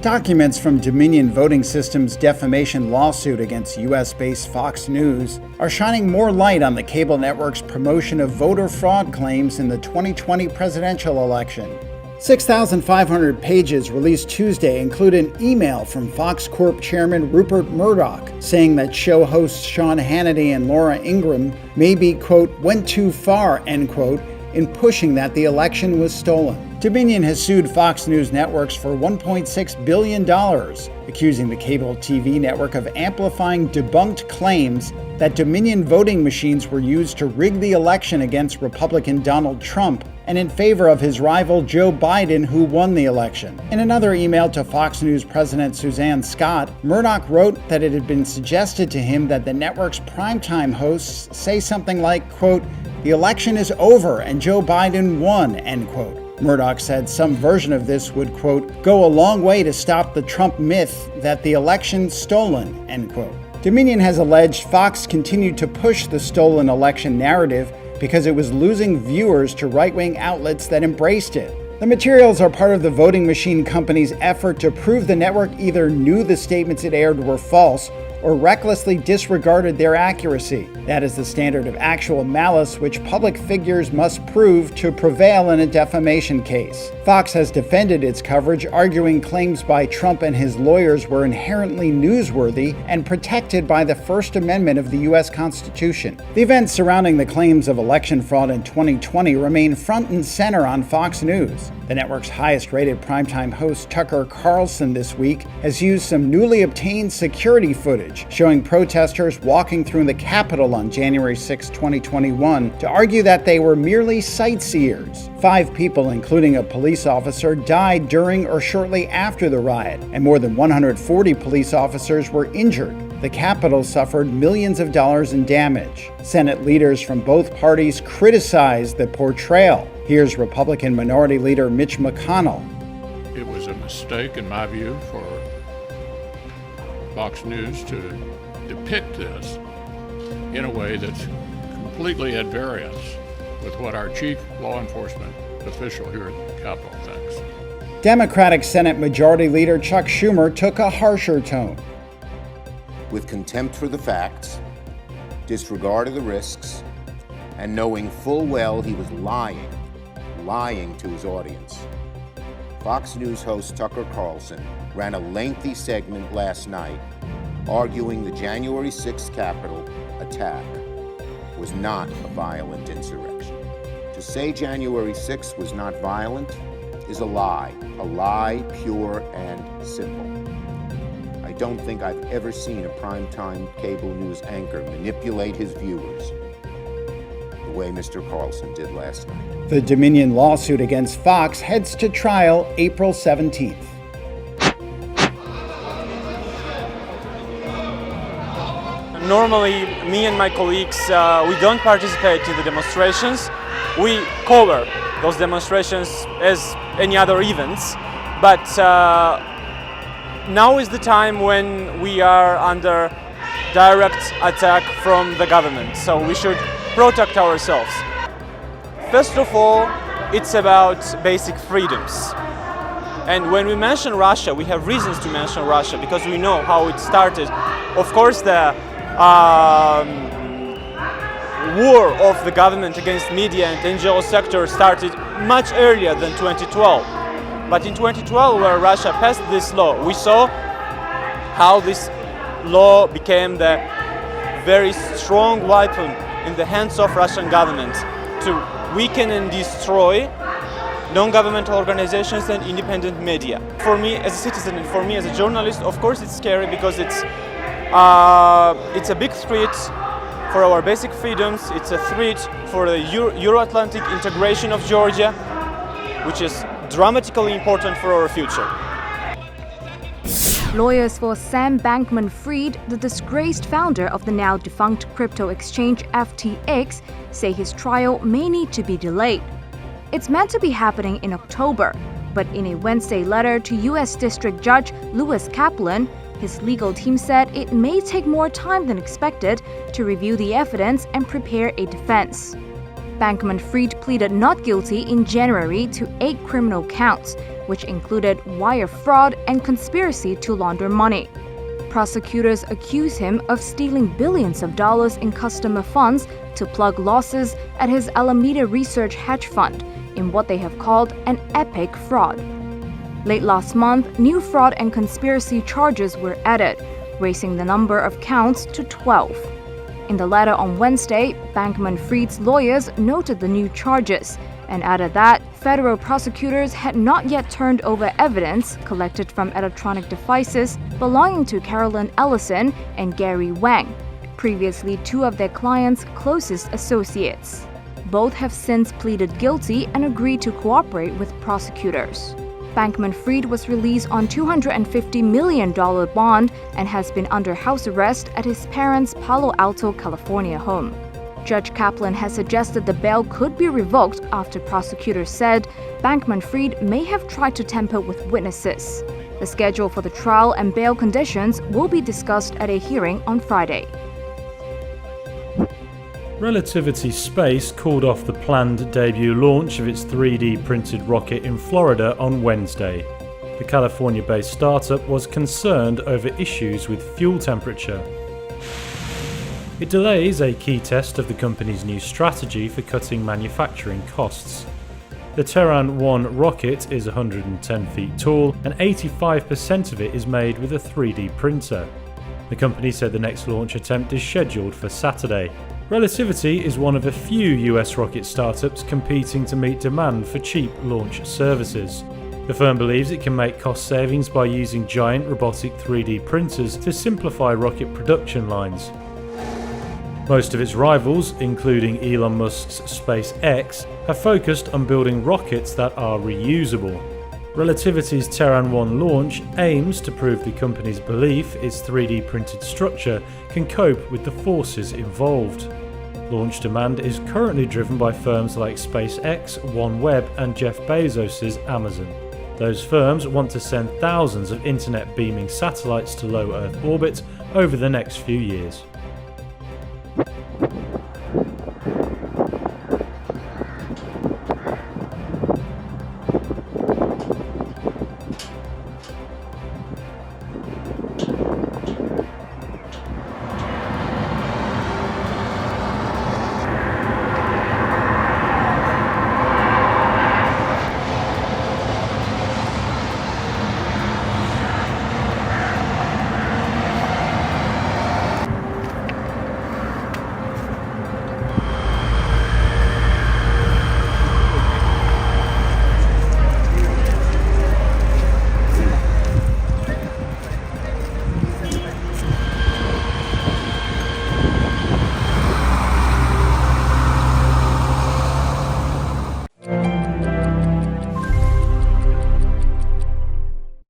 Documents from Dominion Voting Systems' defamation lawsuit against U.S.-based Fox News are shining more light on the cable network's promotion of voter fraud claims in the 2020 presidential election. 6,500 pages released Tuesday include an email from Fox Corp chairman Rupert Murdoch saying that show hosts Sean Hannity and Laura Ingraham maybe, quote, went too far, end quote, in pushing that the election was stolen. Dominion has sued Fox News networks for $1.6 billion, accusing the cable TV network of amplifying debunked claims that Dominion voting machines were used to rig the election against Republican Donald Trump and in favor of his rival Joe Biden, who won the election. In another email to Fox News President Suzanne Scott, Murdoch wrote that it had been suggested to him that the network's primetime hosts say something like, quote, "The election is over and Joe Biden won," end quote. Murdoch said some version of this would, quote, "go a long way to stop the Trump myth that the election's stolen," end quote. Dominion has alleged Fox continued to push the stolen election narrative because it was losing viewers to right-wing outlets that embraced it. The materials are part of the voting machine company's effort to prove the network either knew the statements it aired were false or recklessly disregarded their accuracy. That is the standard of actual malice which public figures must prove to prevail in a defamation case. Fox has defended its coverage, arguing claims by Trump and his lawyers were inherently newsworthy and protected by the First Amendment of the U.S. Constitution. The events surrounding the claims of election fraud in 2020 remain front and center on Fox News. The network's highest-rated primetime host, Tucker Carlson, this week has used some newly obtained security footage showing protesters walking through the Capitol on January 6, 2021, to argue that they were merely sightseers. 5 people, including a police officer, died during or shortly after the riot, and more than 140 police officers were injured. The Capitol suffered millions of dollars in damage. Senate leaders from both parties criticized the portrayal. Here's Republican Minority Leader Mitch McConnell. It was a mistake, in my view, for Fox News to depict this in a way that's completely at variance with what our chief law enforcement official here at the Capitol thinks. Democratic Senate Majority Leader Chuck Schumer took a harsher tone. With contempt for the facts, disregard of the risks, and knowing full well he was lying to his audience, Fox News host Tucker Carlson ran a lengthy segment last night arguing the January 6th Capitol attack was not a violent insurrection. To say January 6th was not violent is a lie pure and simple. I don't think I've ever seen a primetime cable news anchor manipulate his viewers the way Mr. Carlson did last night. The Dominion lawsuit against Fox heads to trial April 17th. Normally, me and my colleagues, we don't participate in the demonstrations. We cover those demonstrations as any other events. But now is the time when we are under direct attack from the government. So we should protect ourselves. First of all, it's about basic freedoms. And when we mention Russia, we have reasons to mention Russia because we know how it started. Of course, the war of the government against media and NGO sector started much earlier than 2012. But in 2012, where Russia passed this law, we saw how this law became the very strong weapon in the hands of Russian government to weaken and destroy non-governmental organizations and independent media. For me as a citizen and for me as a journalist, of course it's scary because it's a big threat for our basic freedoms. It's a threat for the Euro-Atlantic integration of Georgia, which is dramatically important for our future. Lawyers for Sam Bankman-Fried, the disgraced founder of the now defunct crypto exchange FTX, say his trial may need to be delayed. It's meant to be happening in October, but in a Wednesday letter to U.S. District Judge Lewis Kaplan, his legal team said it may take more time than expected to review the evidence and prepare a defense. Bankman-Fried pleaded not guilty in January to 8 criminal counts, which included wire fraud and conspiracy to launder money. Prosecutors accuse him of stealing billions of dollars in customer funds to plug losses at his Alameda Research hedge fund in what they have called an epic fraud. Late last month, new fraud and conspiracy charges were added, raising the number of counts to 12. In the letter on Wednesday, Bankman-Fried's lawyers noted the new charges and added that federal prosecutors had not yet turned over evidence collected from electronic devices belonging to Carolyn Ellison and Gary Wang, previously 2 of their clients' closest associates. Both have since pleaded guilty and agreed to cooperate with prosecutors. Bankman-Fried was released on $250 million bond and has been under house arrest at his parents' Palo Alto, California home. Judge Kaplan has suggested the bail could be revoked after prosecutors said Bankman-Fried may have tried to tamper with witnesses. The schedule for the trial and bail conditions will be discussed at a hearing on Friday. Relativity Space called off the planned debut launch of its 3D printed rocket in Florida on Wednesday. The California-based startup was concerned over issues with fuel temperature. It delays a key test of the company's new strategy for cutting manufacturing costs. The Terran 1 rocket is 110 feet tall and 85% of it is made with a 3D printer. The company said the next launch attempt is scheduled for Saturday. Relativity is one of a few US rocket startups competing to meet demand for cheap launch services. The firm believes it can make cost savings by using giant robotic 3D printers to simplify rocket production lines. Most of its rivals, including Elon Musk's SpaceX, have focused on building rockets that are reusable. Relativity's Terran 1 launch aims to prove the company's belief its 3D printed structure can cope with the forces involved. Launch demand is currently driven by firms like SpaceX, OneWeb, and Jeff Bezos' Amazon. Those firms want to send thousands of internet beaming satellites to low Earth orbit over the next few years.